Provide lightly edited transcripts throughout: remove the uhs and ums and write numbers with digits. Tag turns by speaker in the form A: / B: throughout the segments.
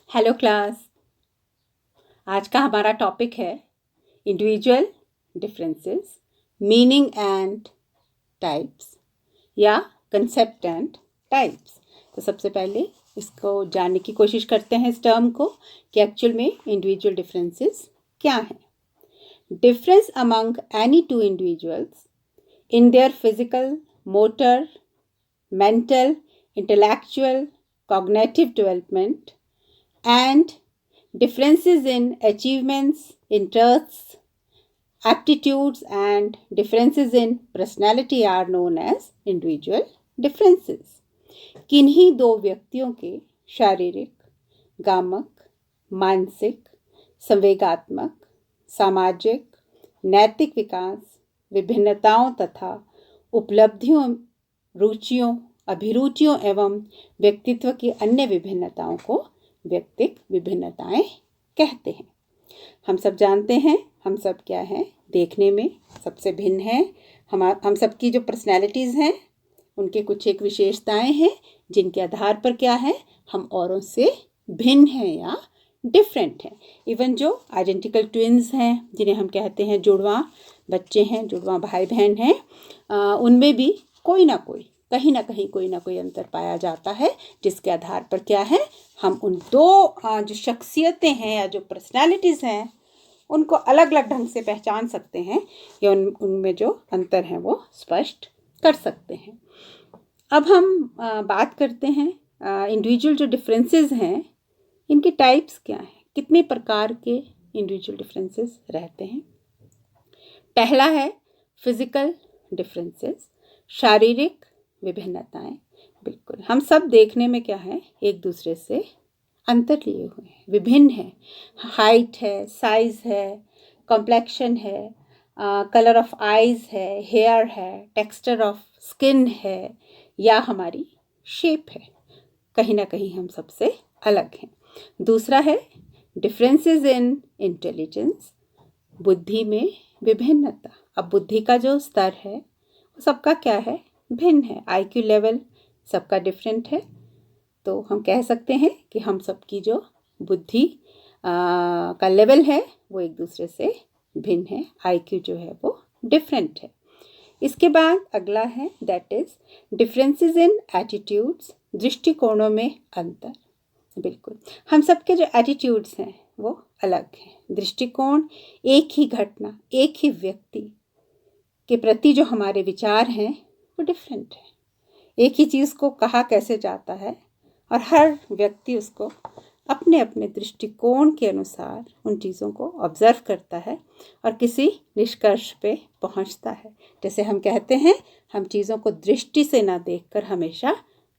A: Hello class. आज का हमारा टॉपिक है individual differences, meaning and types या कंसेप्ट एंड टाइप्स। तो सबसे पहले इसको जानने की कोशिश करते हैं, इस टर्म को, कि एक्चुअल में इंडिविजुअल डिफरेंसेस क्या हैं। Difference among any two individuals in their physical, motor, mental, intellectual, cognitive development, and differences in achievements, interests, aptitudes, and differences in personality are known as individual differences. किन्हीं दो व्यक्तियों के शारीरिक, गामक, मानसिक, संवेगात्मक, सामाजिक, नैतिक विकास, विभिन्नताओं तथा उपलब्धियों, रुचियों, अभिरुचियों एवं व्यक्तित्व की अन्य विभिन्नताओं को व्यक्तिक विभिन्नताएं कहते हैं। हम सब जानते हैं, हम सब क्या हैं, देखने में सबसे भिन्न हैं। हम सब की जो पर्सनैलिटीज़ हैं उनके कुछ एक विशेषताएं हैं जिनके आधार पर क्या है, हम औरों से भिन्न हैं या डिफरेंट हैं। इवन जो आइडेंटिकल ट्विन्स हैं, जिन्हें हम कहते हैं जुड़वा बच्चे हैं, जुड़वा भाई बहन हैं, उनमें भी कोई ना कोई, कहीं ना कहीं कोई ना कोई अंतर पाया जाता है, जिसके आधार पर क्या है, हम उन दो जो शख्सियतें हैं या जो पर्सनालिटीज़ हैं उनको अलग अलग ढंग से पहचान सकते हैं या उनमें जो अंतर हैं वो स्पष्ट कर सकते हैं। अब हम बात करते हैं इंडिविजुअल जो डिफरेंसेस हैं इनके टाइप्स क्या हैं, कितने प्रकार के इंडिविजुअल डिफरेंसेस रहते हैं। पहला है फिजिकल डिफरेंसेस, शारीरिक विभिन्नताएं। बिल्कुल हम सब देखने में क्या है, एक दूसरे से अंतर लिए हुए हैं, विभिन्न है। हाइट है, साइज है, कॉम्प्लेक्शन है, कलर ऑफ आईज है, हेयर है, टेक्सचर ऑफ स्किन है या हमारी शेप है, कहीं ना कहीं हम सबसे अलग हैं। दूसरा है डिफरेंसेस इन इंटेलिजेंस, बुद्धि में विभिन्नता। अब बुद्धि का जो स्तर है वो सबका क्या है, भिन्न है। आईक्यू लेवल सबका डिफरेंट है, तो हम कह सकते हैं कि हम सबकी जो बुद्धि का लेवल है वो एक दूसरे से भिन्न है। आईक्यू जो है वो डिफरेंट है। इसके बाद अगला है that is differences in attitudes, दृष्टिकोणों में अंतर। बिल्कुल हम सबके जो एटीट्यूड्स हैं वो अलग हैं। दृष्टिकोण, एक ही घटना, एक ही व्यक्ति के प्रति जो हमारे विचार हैं वो डिफरेंट है। एक ही चीज़ को कहा कैसे जाता है और हर व्यक्ति उसको अपने अपने दृष्टिकोण के अनुसार उन चीज़ों को ऑब्जर्व करता है और किसी निष्कर्ष पे पहुंचता है। जैसे हम कहते हैं, हम चीज़ों को दृष्टि से ना देखकर हमेशा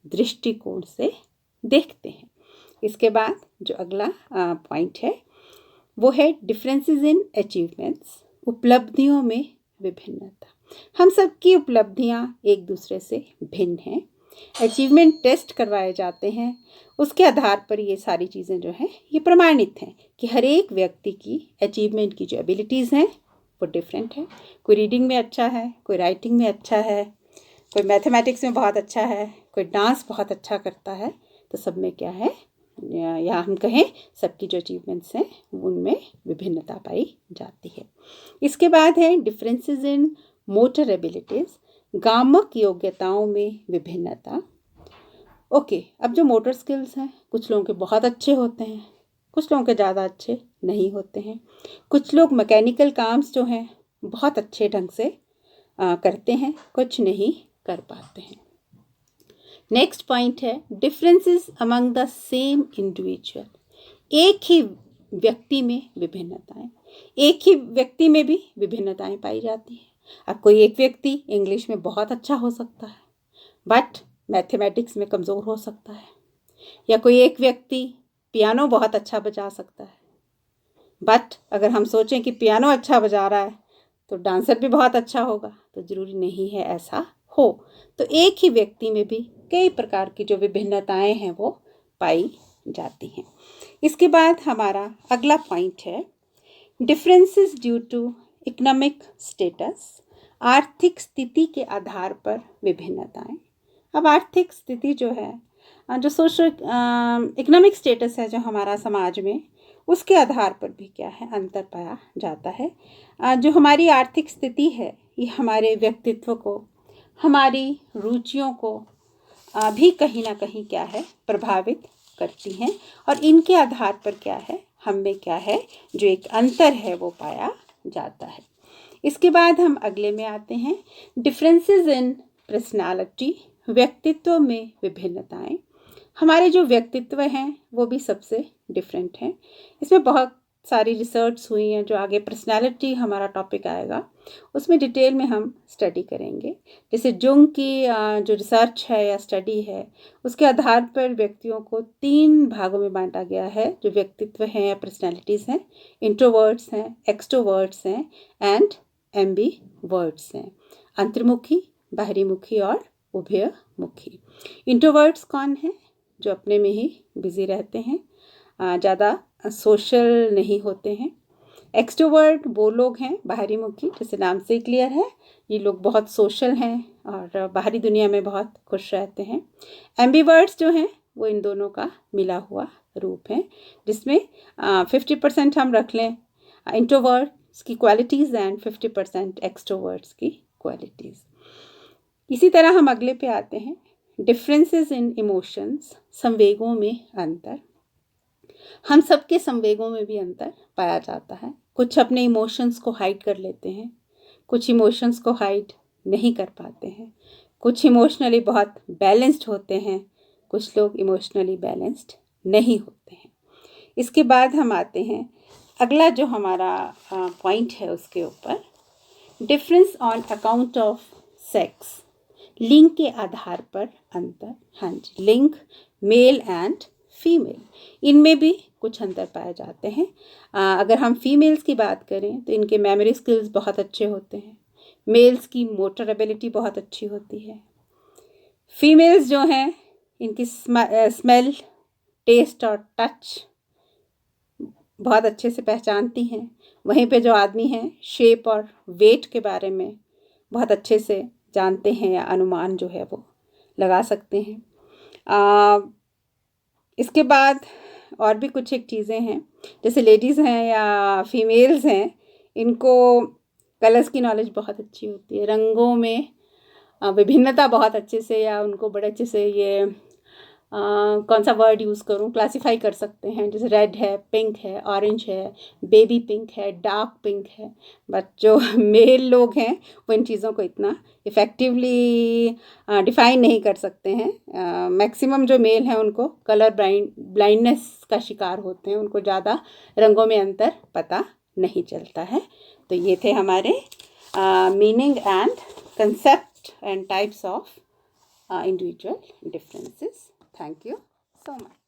A: दृष्टिकोण से देखते हैं। इसके बाद जो अगला पॉइंट है वो है डिफरेंसेस इन अचीवमेंट्स, उपलब्धियों में विभिन्नता। हम सब की उपलब्धियां एक दूसरे से भिन्न हैं। अचीवमेंट टेस्ट करवाए जाते हैं, उसके आधार पर ये सारी चीज़ें जो हैं ये प्रमाणित हैं कि हर एक व्यक्ति की अचीवमेंट की जो एबिलिटीज़ हैं वो डिफरेंट है। कोई रीडिंग में अच्छा है, कोई राइटिंग में अच्छा है, कोई मैथमेटिक्स में बहुत अच्छा है, कोई डांस बहुत अच्छा करता है। तो सब में क्या है, या हम कहें सबकी जो अचीवमेंट्स हैं उनमें विभिन्नता पाई जाती है। इसके बाद है डिफरेंसेस इन मोटर एबिलिटीज़, गामक योग्यताओं में विभिन्नता। ओके, अब जो मोटर स्किल्स हैं कुछ लोगों के बहुत अच्छे होते हैं, कुछ लोगों के ज़्यादा अच्छे नहीं होते हैं। कुछ लोग मैकेनिकल काम्स जो हैं बहुत अच्छे ढंग से करते हैं, कुछ नहीं कर पाते हैं। नेक्स्ट पॉइंट है differences among the same individual, एक ही व्यक्ति में विभिन्नताएं। एक ही व्यक्ति में भी विभिन्नताएं पाई जाती हैं। अब कोई एक व्यक्ति इंग्लिश में बहुत अच्छा हो सकता है बट मैथमेटिक्स में कमज़ोर हो सकता है, या कोई एक व्यक्ति पियानो बहुत अच्छा बजा सकता है बट अगर हम सोचें कि पियानो अच्छा बजा रहा है तो डांसर भी बहुत अच्छा होगा, तो ज़रूरी नहीं है ऐसा हो। तो एक ही व्यक्ति में भी कई प्रकार की जो विभिन्नताएं हैं वो पाई जाती हैं। इसके बाद हमारा अगला पॉइंट है differences due to economic status, आर्थिक स्थिति के आधार पर विभिन्नताएं। अब आर्थिक स्थिति जो है जो सोशल इकोनॉमिक स्टेटस है जो हमारा समाज में, उसके आधार पर भी क्या है अंतर पाया जाता है। जो हमारी आर्थिक स्थिति है ये हमारे व्यक्तित्व को, हमारी रुचियों को भी कहीं ना कहीं क्या है प्रभावित करती हैं, और इनके आधार पर क्या है हम में क्या है जो एक अंतर है वो पाया जाता है। इसके बाद हम अगले में आते हैं, डिफरेंसेस इन पर्सनालिटी, व्यक्तित्व में विभिन्नताएं। हमारे जो व्यक्तित्व हैं वो भी सबसे डिफरेंट हैं। इसमें बहुत सारी रिसर्च हुई हैं, जो आगे पर्सनालिटी हमारा टॉपिक आएगा उसमें डिटेल में हम स्टडी करेंगे। जैसे जुंग की जो रिसर्च है या स्टडी है उसके आधार पर व्यक्तियों को 3 भागों में बांटा गया है, जो व्यक्तित्व हैं या पर्सनालिटीज़ हैं। इंट्रोवर्ट्स हैं, एक्सट्रोवर्ट्स हैं एंड एम्बीवर्ट्स हैं। अंतर्मुखी, बाहरीमुखी और उभयमुखी। इंट्रोवर्ट्स कौन है? जो अपने में ही बिजी रहते हैं, ज़्यादा सोशल नहीं होते हैं। एक्सट्रोवर्ट वो लोग हैं बाहरीमुखी, जैसे नाम से ही क्लियर है, ये लोग बहुत सोशल हैं और बाहरी दुनिया में बहुत खुश रहते हैं। एम्बीवर्ट्स जो हैं वो इन दोनों का मिला हुआ रूप है, जिसमें 50% हम रख लें इंट्रोवर्ट्स की क्वालिटीज़ एंड 50% एक्सट्रोवर्ट्स की क्वालिटीज़। इसी तरह हम अगले पे आते हैं, डिफरेंसेस इन इमोशंस, संवेगों में अंतर। हम सबके संवेगों में भी अंतर पाया जाता है। कुछ अपने इमोशंस को हाइड कर लेते हैं, कुछ इमोशंस को हाइड नहीं कर पाते हैं। कुछ इमोशनली बहुत बैलेंस्ड होते हैं, कुछ लोग इमोशनली बैलेंस्ड नहीं होते हैं। इसके बाद हम आते हैं अगला जो हमारा पॉइंट है उसके ऊपर, difference on account of sex, लिंग के आधार पर अंतर। हाँ जी, लिंग मेल एंड फीमेल, इनमें भी कुछ अंतर पाए जाते हैं। अगर हम फीमेल्स की बात करें तो इनके मेमोरी स्किल्स बहुत अच्छे होते हैं, मेल्स की मोटर एबिलिटी बहुत अच्छी होती है। फीमेल्स जो हैं इनकी स्मेल, टेस्ट और टच बहुत अच्छे से पहचानती हैं। वहीं पे जो आदमी हैं शेप और वेट के बारे में बहुत अच्छे से जानते हैं या अनुमान जो है वो लगा सकते हैं। इसके बाद और भी कुछ एक चीज़ें हैं, जैसे लेडीज़ हैं या फीमेल्स हैं, इनको कलर्स की नॉलेज बहुत अच्छी होती है, रंगों में विभिन्नता बहुत अच्छे से, या उनको बड़े अच्छे से ये कौन सा वर्ड यूज़ करूँ, क्लासिफाई कर सकते हैं। जैसे रेड है, पिंक है, ऑरेंज है, बेबी पिंक है, डार्क पिंक है। बट जो मेल लोग हैं वो इन चीज़ों को इतना इफ़ेक्टिवली डिफ़ाइन नहीं कर सकते हैं। मैक्सिमम जो मेल हैं उनको कलर ब्लाइंडनेस का शिकार होते हैं, उनको ज़्यादा रंगों में अंतर पता नहीं चलता है। तो ये थे हमारे meaning and concept and types of individual differences. Thank you so much.